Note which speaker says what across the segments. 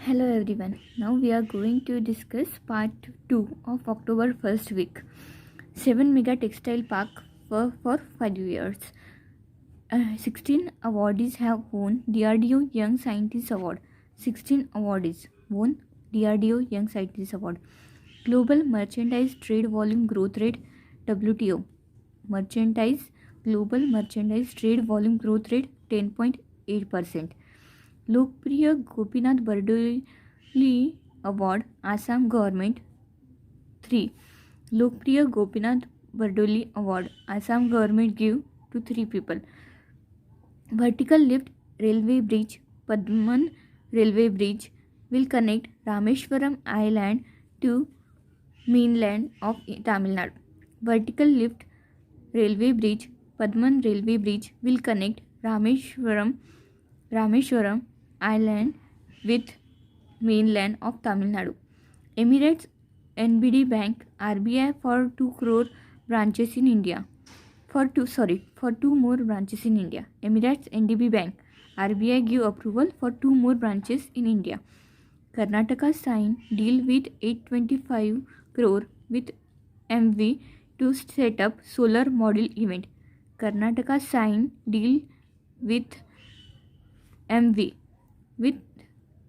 Speaker 1: Hello everyone. Now we are going to discuss part 2 of October first week. 7 mega textile park for 5 years. 16 awardees have won DRDO Young Scientist Award. 16 awardees won DRDO Young Scientist Award. Global Merchandise Trade Volume Growth Rate WTO. Global Merchandise Trade Volume Growth Rate 10.8%. लोकप्रिय Gopinath Bardoloi award Assam government 3. लोकप्रिय Gopinath Bardoloi award Assam government give to 3 people. Vertical lift railway bridge Padman railway bridge will connect Rameshwaram Island to mainland of Tamil Nadu. Vertical lift railway bridge Padman railway bridge will connect Rameshwaram Island with mainland of Tamil Nadu. Emirates NBD Bank RBI for 2 crore branches in India. For two more branches in India. Emirates NDB Bank RBI give approval for 2 more branches in India. Karnataka signed deal with 825 crore with MV to set up solar module event. Karnataka signed deal with MV with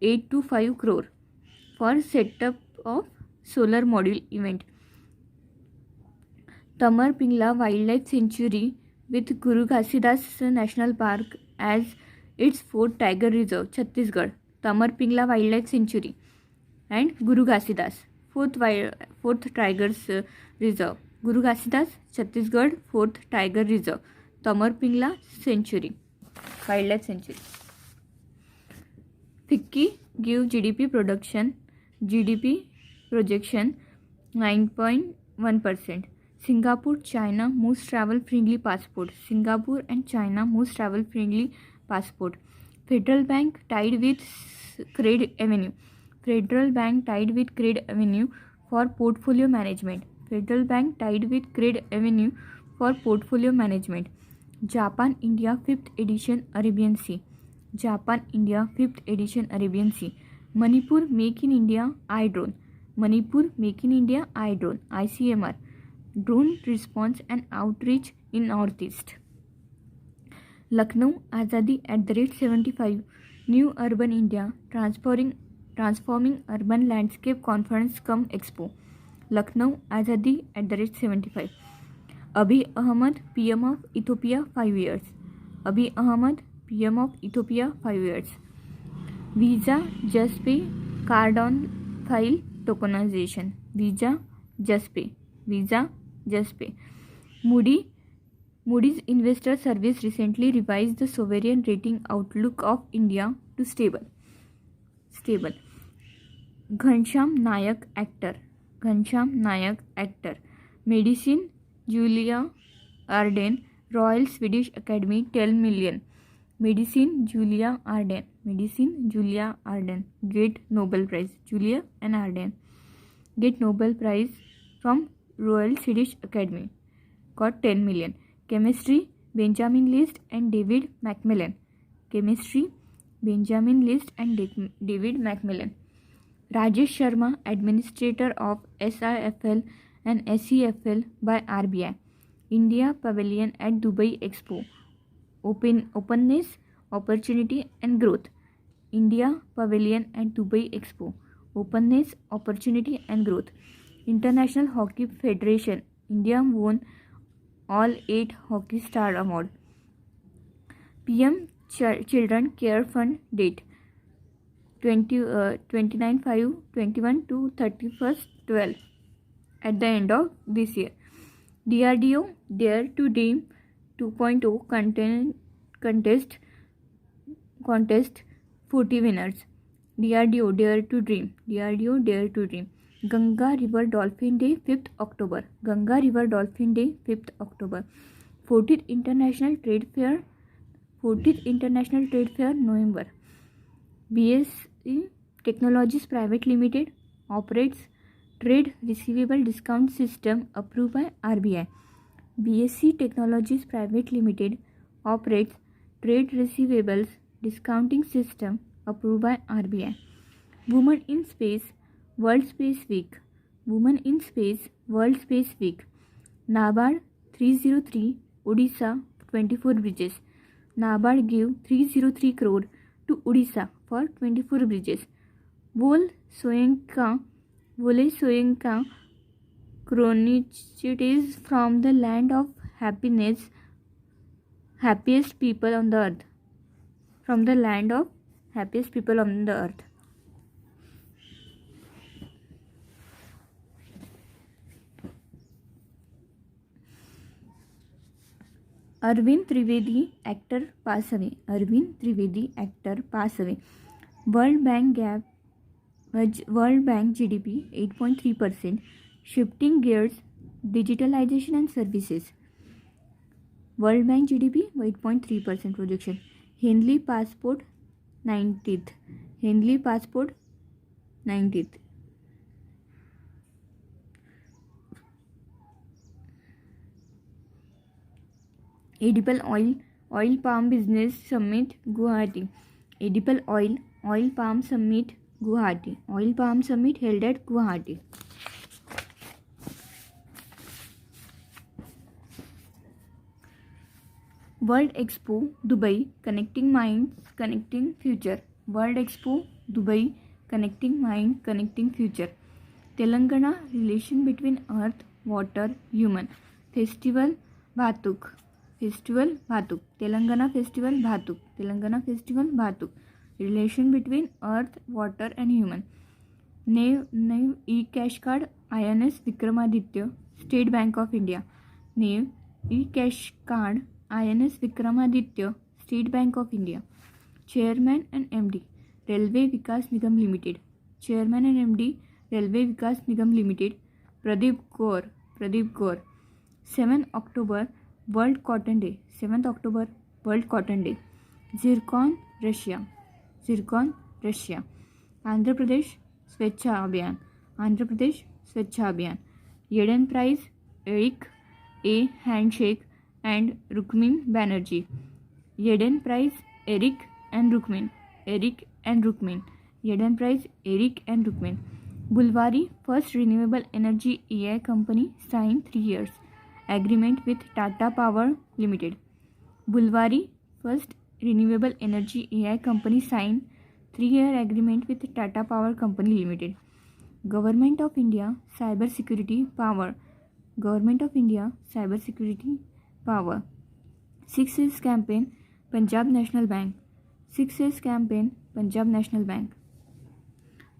Speaker 1: 825 crore for setup of solar module event. Tamar Pingla Wildlife Sanctuary with Guru Ghasidas National Park as its 4th tiger reserve, Chhattisgarh. Tamar Pingla Wildlife Sanctuary and Guru Ghasidas 4th tigers reserve. Guru Ghasidas Chhattisgarh 4th tiger reserve. Tamar Pingla Sanctuary Wildlife Sanctuary. FICCI give GDP projection 9.1%. Singapore China most travel friendly passport. Singapore and China most travel friendly passport. Federal Bank tied with Credit Avenue. Federal Bank tied with Credit Avenue for portfolio management. Federal Bank tied with Credit Avenue for portfolio management. Japan India 5th edition Arabian Sea. Japan India 5th edition Arabian Sea. Manipur Make in India iDrone. Manipur Make in India iDrone ICMR. Drone response and outreach in Northeast. Lucknow Azadi @75 New Urban India transforming urban landscape conference cum expo. Lucknow Azadi @75. Abiy Ahmed PM of Ethiopia 5 years. Abiy Ahmed PM of Ethiopia 5 years. Visa Just Pay card on file tokenization. Visa Just Pay. Moody's Investor Service recently revised the sovereign rating outlook of India to stable. Ghanshyam Nayak actor. Medicine Julia Arden Royal Swedish Academy 10 million. Medicine Julia Arden get Nobel Prize. Julia and Arden get Nobel Prize from Royal Swedish Academy. Got 10 million. Chemistry Benjamin List and David Macmillan. Rajesh Sharma Administrator of SIFL and SEFL by RBI. India Pavilion at Dubai Expo. Openness, opportunity and growth. India Pavilion at Dubai Expo. Openness, opportunity and growth. International Hockey Federation. India won all 8 Hockey Star Award. PM Children Care Fund date 29/5/21 to 31/12 at the end of this year. DRDO Dare to Dream 2.0 contest 40 winners. DRDO Dare to Dream. Ganga River Dolphin Day 5th October. 14th International Trade Fair November. BSE Technologies Private Limited operates Trade Receivable Discount System approved by RBI. BSE Technologies Private Limited operates Trade Receivables Discounting System approved by RBI. Women in Space World Space Week. Women in Space World Space Week. NABARD 303 Odisha 24 bridges. NABARD gave 303 crore to Odisha for 24 bridges. Vole Soyinka chronicles from the land of happiness, happiest people on the earth. From the land of happiest people on the earth. Arvind Trivedi, actor, pass away. Arvind Trivedi, actor, pass away. World Bank GDP 8.3%. Shifting gears, digitalization and services. World Bank GDP 8.3% projection. Henley Passport 90th. Henley Passport 90th. Edible Oil Palm Business Summit Guwahati. Edible Oil Palm Summit Guwahati. Oil Palm Summit held at Guwahati. World Expo Dubai Connecting Minds Connecting Future. World Expo Dubai Connecting Mind Connecting Future. Telangana Relation between Earth, Water, Human. Festival Bhatuk. Telangana Festival Bhatuk. Relation between Earth, Water and Human. Nave E-Cash Card INS Vikramaditya, State Bank of India. Nave E-Cash Card INS Vikramaditya, State Bank of India. Chairman and MD Railway Vikas Nigam Limited. Chairman and MD Railway Vikas Nigam Limited. Pradeep Kaur. 7 October World Cotton Day. 7th October World Cotton Day. Zircon, Russia. Andhra Pradesh Swachha Abhiyan. Eden Prize Eric A. Handshake and Rukmin Banerjee. Eden Prize Eric and Rukmin. Eden Prize Eric and Rukmin. Bulwari First Renewable Energy AI Company signed 3 years agreement with Tata Power Limited. Bulwari First Renewable Energy AI Company signed 3-year agreement with Tata Power Company Limited. Government of India Cyber Security Power. 6 years campaign Punjab National Bank.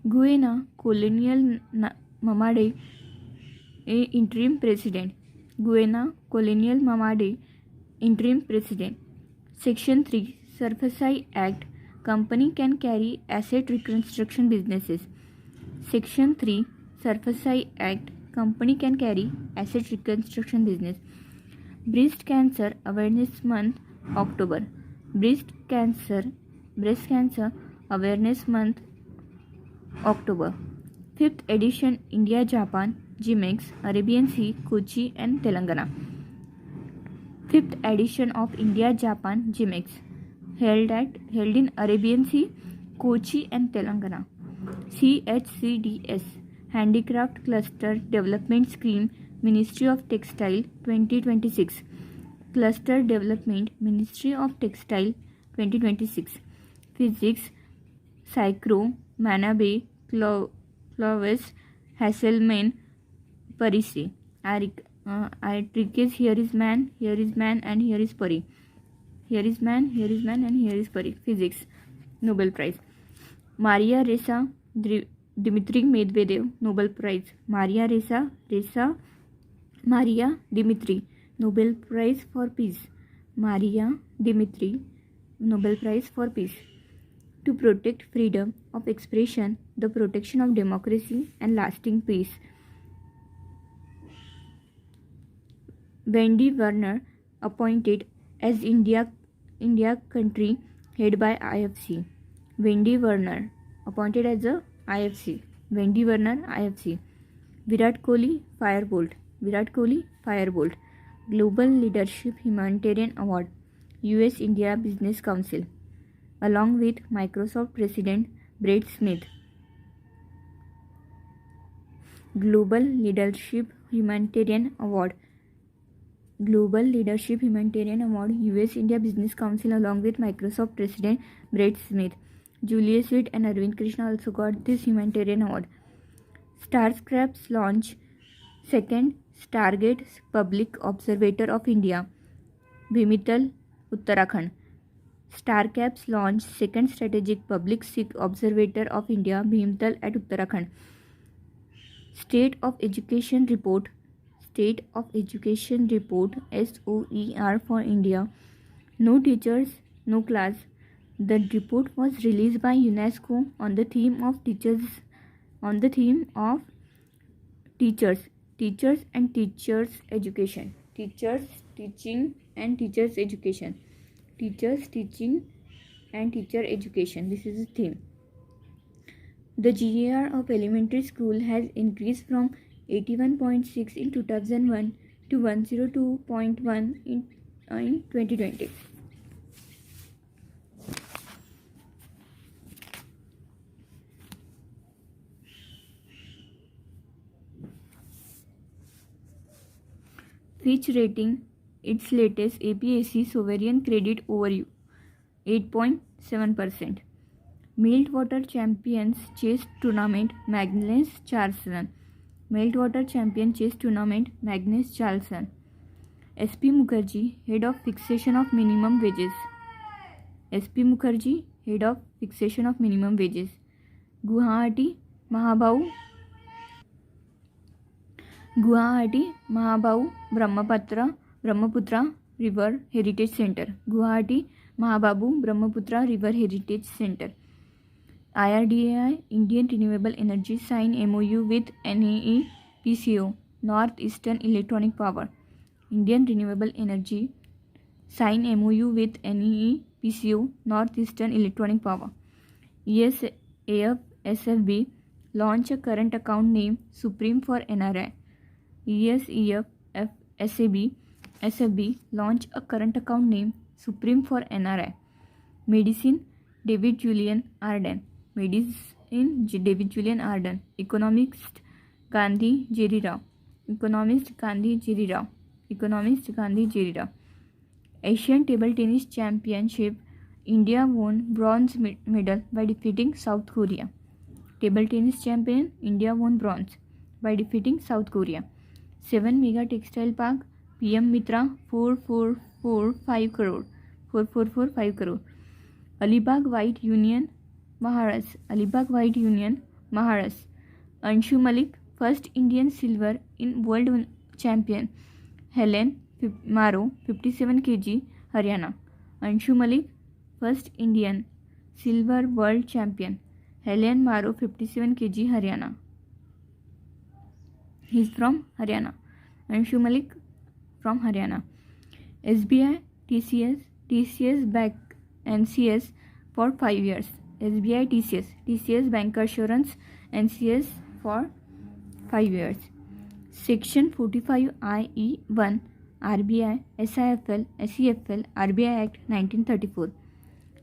Speaker 1: Guyana Colonial Mamade Interim President. Section 3 Surfacai Act. Company can carry asset reconstruction businesses. Section 3 Surfacai Act. Company can carry asset reconstruction business. Breast Cancer Awareness Month October. Breast Cancer Awareness Month October. 5th edition India Japan GMEX Arabian Sea Kochi and Telangana. 5th edition of India Japan GMEX held in Arabian Sea, Kochi and Telangana. CHCDS Handicraft Cluster Development Scheme Ministry of Textile 2026. Cluster Development Ministry of Textile 2026. Physics Psychro Manabe Clovis Hasselman Parisi. Tricase here is man, and here is Pari. Here is man, and here is Pari. Physics Nobel Prize. Maria Ressa Dmitry Medvedev Nobel Prize. Maria Dmitry Nobel Prize for Peace. Maria Dmitry Nobel Prize for Peace. To protect freedom of expression, the protection of democracy and lasting peace. Wendy Werner appointed as India country head by IFC. Wendy Werner appointed as a IFC. Wendy Werner IFC. Virat Kohli Firebolt. Global Leadership Humanitarian Award. US India Business Council. Along with Microsoft President Brad Smith. Global Leadership Humanitarian Award. Global Leadership Humanitarian Award, US India Business Council along with Microsoft President Brett Smith. Julius Witt and Arvind Krishna also got this humanitarian award. Starscraft's launch, second Stargate Public Observator of India, Bhimital, Uttarakhand. StarCap's launch, second strategic public observator of India, Bhimtal at Uttarakhand. State of Education Report, State of Education Report, SOER for India. No teachers, no class. The report was released by UNESCO on the theme of teachers, teachers and teachers education. Teachers, teaching and teachers education. Teachers, teaching and teacher education. This is the theme. The GAR of elementary school has increased from 81.6 in 2001 to 102.1 in 2020. Fitch rating its latest APAC sovereign credit overview 8.7%. Meltwater Champions Chess Tournament Magnus Carlsen. Meltwater Champion Chess Tournament Magnus Carlsen. SP Mukherjee, Head of Fixation of Minimum Wages. SP Mukherjee, Head of Fixation of Minimum Wages. Guwahati Mahabau Brahmaputra River Heritage Center. Guwahati Mahababu Brahmaputra River Heritage Center. IRDAI Indian Renewable Energy sign MOU with NEE PCO Northeastern Electronic Power. Indian Renewable Energy sign MOU with NEE PCO Northeastern Electronic Power. ESAF SFB launch a current account name Supreme for NRI. ESEF SFB launch a current account name Supreme for NRI. Medicine David Julian Arden. Economist Gandhi Jerry Rao. Asian Table Tennis Championship, India won bronze medal by defeating South Korea. Table tennis champion, India won bronze by defeating South Korea. 7 mega textile park, PM Mitra 445 crore. Alibag White Union Maharashtra. Anshu Malik, first Indian silver in world champion. Helen Maro, 57 kg, Haryana. Anshu Malik, first Indian silver world champion. Helen Maro, 57 kg, Haryana. He is from Haryana. Anshu Malik from Haryana. SBI, TCS back NCS for 5 years. SBI, TCS Bancassurance NCS for 5 years. Section 45IE1 RBI, SIFL, SEFL, RBI Act 1934.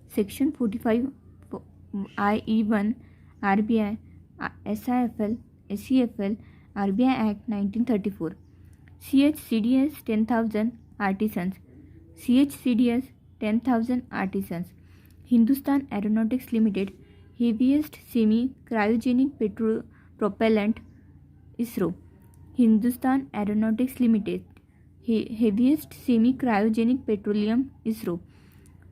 Speaker 1: Section 45IE1 RBI, SIFL, SEFL, RBI Act 1934. CHCDS 10,000 artisans. CHCDS 10,000 artisans. Hindustan Aeronautics Limited, heaviest semi-cryogenic propellant, ISRO. Hindustan Aeronautics Limited, heaviest semi-cryogenic petroleum, ISRO.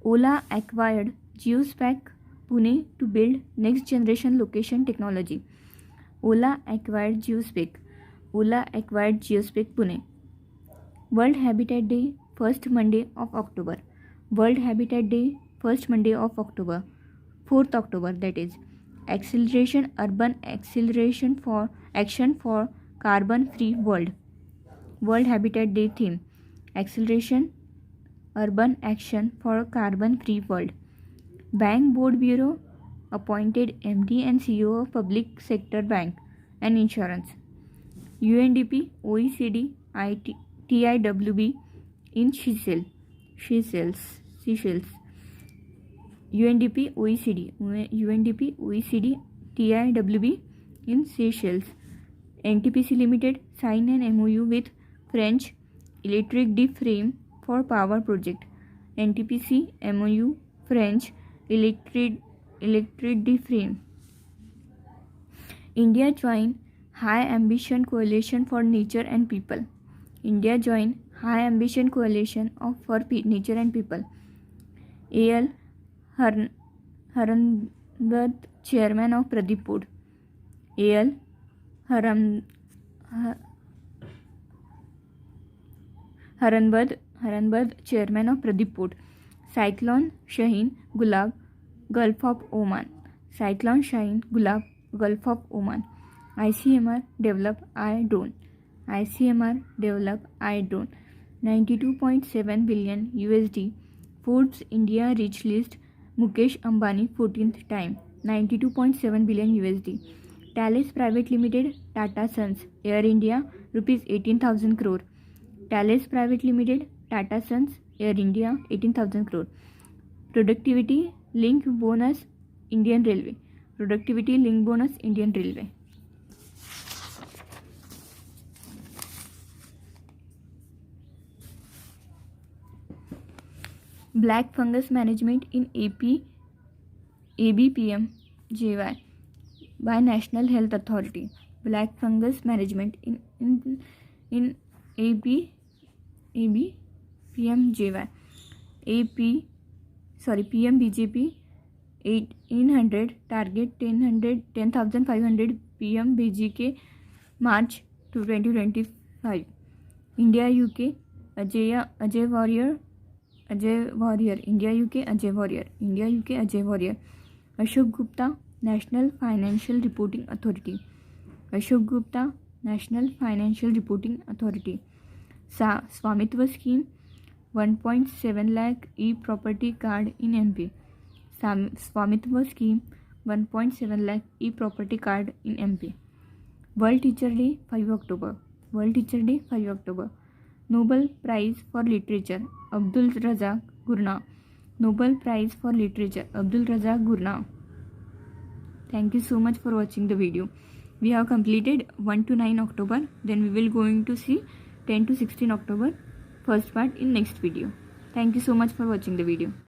Speaker 1: Ola acquired Geospec Pune to build next generation location technology. Ola acquired Geospec Pune. World Habitat Day, first Monday of October. World Habitat Day, first Monday of October, 4th October, that is. Urban acceleration for action for carbon free world. World Habitat Day theme, acceleration urban action for a carbon free world. Bank Board Bureau appointed MD and CEO of Public Sector Bank and Insurance. UNDP, OECD, TIWB in Seychelles. UNDP, OECD, TIWB in Seychelles. NTPC Limited sign an MOU with French Electric de Frame for power project. NTPC MOU French Electric de Frame. India join High Ambition Coalition for Nature and People. India join High Ambition Coalition for Nature and People. A.L. Haranbad, Chairman of Pradeep Port. A.L. Haranbad, Chairman of Pradeep Port. Cyclone Shaheen, Gulab, Gulf of Oman. Cyclone Shaheen, Gulab, Gulf of Oman. ICMR develop iDrone. ICMR develop iDrone. 92.7 billion USD. Forbes India Rich List. Mukesh Ambani 14th time. 92.7 billion USD. Thales Private Limited, Tata Sons, Air India, rupees 18,000 crore. Thales Private Limited, Tata Sons, Air India, 18,000 crore. Productivity Link Bonus, Indian Railway. Productivity Link Bonus, Indian Railway. Black fungus management in ABPM-JY by National Health Authority. Black fungus management in ABPM-JY. PM-BJP 1800 target 10,500 PM-BGK March to 2025. India UK Ajay Warrior. India UK Ajay Warrior. Ashok Gupta, National Financial Reporting Authority. Ashok Gupta, National Financial Reporting Authority. Swamitva Scheme 1.7 lakh e-property card in MP. Swamitva Scheme 1.7 lakh e-property card in MP. World Teacher Day 5 October. World Teacher Day 5 October. Nobel Prize for Literature Abdul Razak Gurnah. Nobel Prize for Literature Abdul Razak Gurnah. Thank you so much for watching the video. We have completed 1 to 9 October. Then we will going to see 10 to 16 October first part in next video. Thank you so much for watching the video.